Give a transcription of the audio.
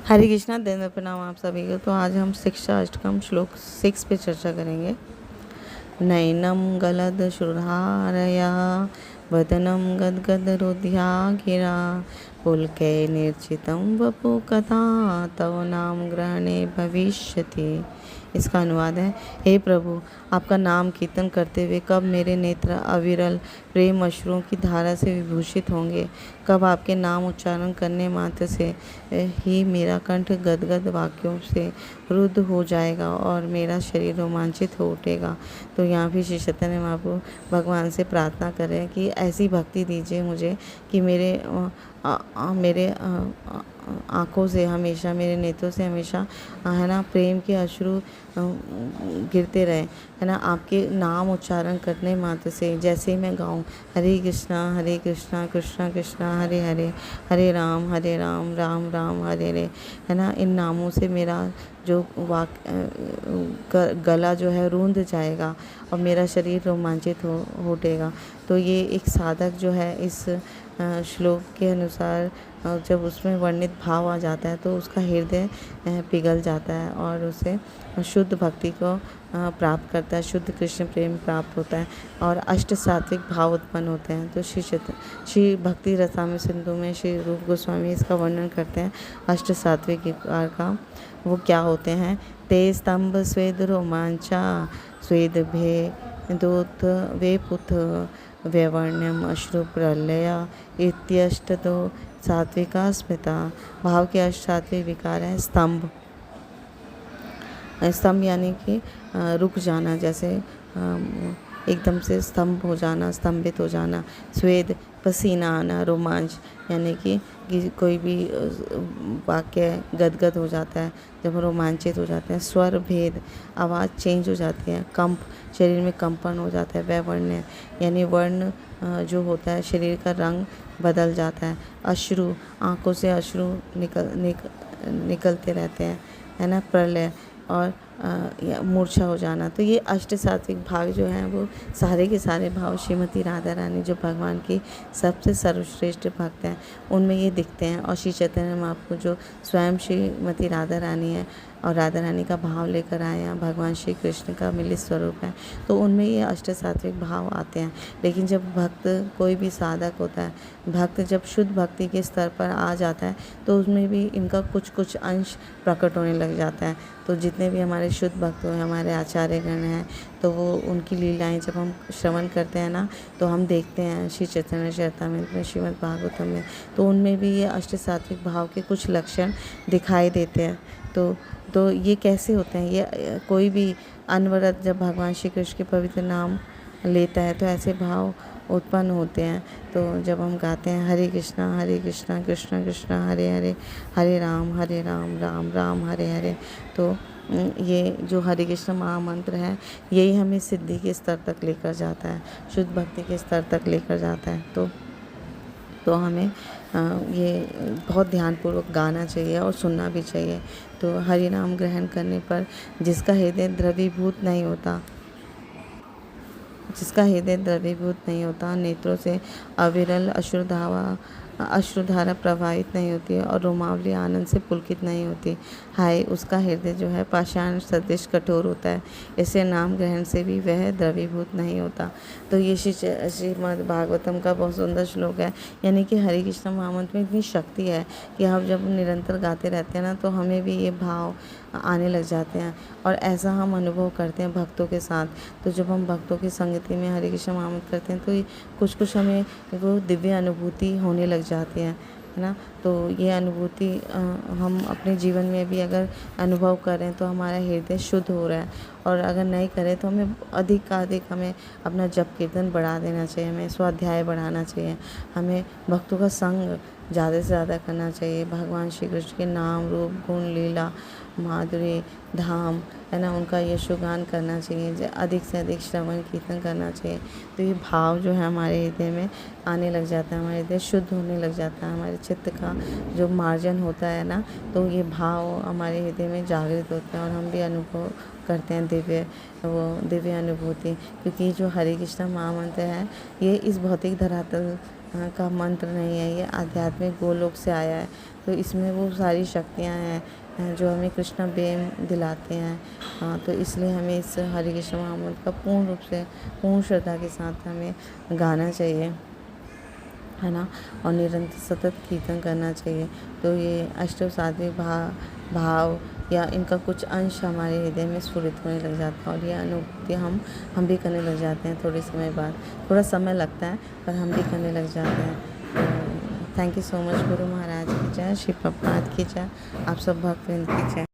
हरे कृष्णा, दिन प्रणाम आप सभी को। तो आज हम शिक्षा अष्टकम श्लोक 6 पे चर्चा करेंगे। नैनम गलद शुरारया वदनम गदगदरुध्या गिरा पुलके निर्चितम वपु कथा तव नाम ग्रहणे भविष्यति। इसका अनुवाद है, हे प्रभु, आपका नाम कीर्तन करते हुए कब मेरे नेत्र अविरल प्रेम अश्रुओं की धारा से विभूषित होंगे। कब आपके नाम उच्चारण करने मात्र से ही मेरा कंठ गदगद वाक्यों से रुद्ध हो जाएगा और मेरा शरीर रोमांचित हो उठेगा। तो यहाँ भी श्री चैतन्य महाप्रभु भगवान से प्रार्थना करें कि ऐसी भक्ति दीजिए मुझे कि मेरे आँखों से हमेशा, मेरे नेत्रों से हमेशा है ना प्रेम के अश्रु गिरते रहे, है ना। आपके नाम उच्चारण करने मात्र से, जैसे ही मैं गाऊँ हरे कृष्णा कृष्णा कृष्णा हरे हरे, हरे राम राम राम हरे हरे, है ना, इन नामों से मेरा जो गला जो है रूंध जाएगा और मेरा शरीर रोमांचित हो उठेगा। तो ये एक साधक जो है इस श्लोक के अनुसार जब उसमें वर्णित भाव आ जाता है तो उसका हृदय पिघल जाता है और उसे शुद्ध भक्ति को प्राप्त करता है, शुद्ध कृष्ण प्रेम प्राप्त होता है और अष्ट सात्विक भाव उत्पन्न होते हैं। तो श्री भक्ति रसामृत सिंधु में श्री रूप गोस्वामी इसका वर्णन करते हैं। अष्ट सात्विक विकार का वो क्या होते हैं? ते स्तंभ स्वेद रोमांचा स्वेद भेदोत वेपुथ व्यवर्ण्यम अश्रु प्रलया इत्यष्टतो सात्विका स्मृता। भाव के अष्ट सात्विक विकार है। स्तंभ यानी कि रुक जाना, जैसे एकदम से स्तंभ हो जाना, स्तंभित हो जाना। स्वेद पसीना आना। रोमांच यानी कि कोई भी वाक्य गदगद हो जाता है जब हम रोमांचित हो जाते हैं। स्वर भेद, आवाज़ चेंज हो जाती है। कंप, शरीर में कंपन हो जाता है। वैवर्ण्य यानी वर्ण जो होता है, शरीर का रंग बदल जाता है। अश्रु, आँखों से अश्रु निकलते रहते हैं, है ना। प्रलय और मूर्छा हो जाना। तो ये अष्ट सात्विक भाग जो हैं वो सारे के सारे भाव श्रीमती राधा रानी जो भगवान की सबसे सर्वश्रेष्ठ भक्त हैं उनमें ये दिखते हैं। और श्री चैतन्य महाप्रभु जो स्वयं श्रीमती राधा रानी है और राधा रानी का भाव लेकर आए हैं, भगवान श्री कृष्ण का मिलित स्वरूप है, तो उनमें ये अष्ट सात्विक भाव आते हैं। लेकिन जब भक्त, कोई भी साधक होता है, भक्त जब शुद्ध भक्ति के स्तर पर आ जाता है तो उसमें भी इनका कुछ कुछ अंश प्रकट होने लग जाता है। तो जितने भी हमारे शुद्ध भक्त हैं, हमारे आचार्यगण हैं, तो वो उनकी लीलाएं जब हम श्रवण करते हैं ना, तो हम देखते हैं श्री चैतन्य चरितामृत में, श्रीमद् भागवतम में, तो उनमें भी ये अष्ट सात्विक भाव के कुछ लक्षण दिखाई देते हैं। तो ये कैसे होते हैं? ये कोई भी अनवरत जब भगवान श्री कृष्ण के पवित्र नाम लेता है तो ऐसे भाव उत्पन्न होते हैं। तो जब हम गाते हैं हरे कृष्णा कृष्णा कृष्णा हरे हरे, हरे राम राम राम हरे हरे, तो ये जो हरे कृष्ण महामंत्र है यही हमें सिद्धि के स्तर तक लेकर जाता है, शुद्ध भक्ति के स्तर तक लेकर जाता है। तो हमें ये बहुत ध्यानपूर्वक गाना चाहिए और सुनना भी चाहिए। तो हरि नाम ग्रहण करने पर जिसका हृदय द्रवीभूत नहीं होता, नेत्रों से अविरल अश्रुधारा प्रवाहित नहीं होती है और रोमावली आनंद से पुलकित नहीं होती, हाय, उसका हृदय जो है पाषाण सदृश कठोर होता है। इससे नाम ग्रहण से भी वह द्रवीभूत नहीं होता। तो ये श्रीमद् भागवतम का बहुत सुंदर श्लोक है। यानी कि हरे कृष्ण महामंत्र में इतनी शक्ति है कि हम जब निरंतर गाते रहते हैं ना, तो हमें भी ये भाव आने लग जाते हैं और ऐसा हम अनुभव करते हैं भक्तों के साथ। तो जब हम भक्तों की संगति में हरे कृष्ण महामंत्र करते हैं तो ये कुछ हमें वो दिव्य अनुभूति होने लग जाती है ना। तो ये अनुभूति हम अपने जीवन में भी अगर अनुभव करें तो हमारा हृदय शुद्ध हो रहा है, और अगर नहीं करें तो हमें अधिक हमें अपना जप कीर्तन बढ़ा देना चाहिए, हमें स्वाध्याय बढ़ाना चाहिए, हमें भक्तों का संग ज़्यादा से ज़्यादा करना चाहिए। भगवान श्री कृष्ण के नाम, रूप, गुण, लीला, माधुरी, धाम, है ना, उनका यशोगान करना चाहिए, अधिक से अधिक श्रवण कीर्तन करना चाहिए। तो ये भाव जो है हमारे हृदय में आने लग जाता है, हमारे हृदय शुद्ध होने लग जाता है, हमारे चित्त का जो मार्जन होता है ना, तो ये भाव हमारे हृदय में जागृत होते हैं और हम भी अनुभव करते हैं दिव्य अनुभूति। क्योंकि जो हरे कृष्ण महामंत्र है ये इस भौतिक धरातल का मंत्र नहीं है, ये आध्यात्मिक गोलोक से आया है। तो इसमें वो सारी शक्तियाँ हैं जो हमें कृष्णा प्रेम दिलाते हैं। तो इसलिए हमें इस हरे कृष्ण महामंत्र का पूर्ण रूप से पूर्ण श्रद्धा के साथ हमें गाना चाहिए, है ना, और निरंतर सतत कीर्तन करना चाहिए। तो ये अष्टव सात्विक भाव या इनका कुछ अंश हमारे हृदय में स्फुरित होने लग जाता है और ये अनुभूति हम भी करने लग जाते हैं थोड़े समय बाद। थोड़ा समय लगता है पर हम भी करने लग जाते हैं। तो thank you so much. Guru Maharaj की जय, श्री प्रभुपाद की जय, आप सब भक्तवृंद की जय।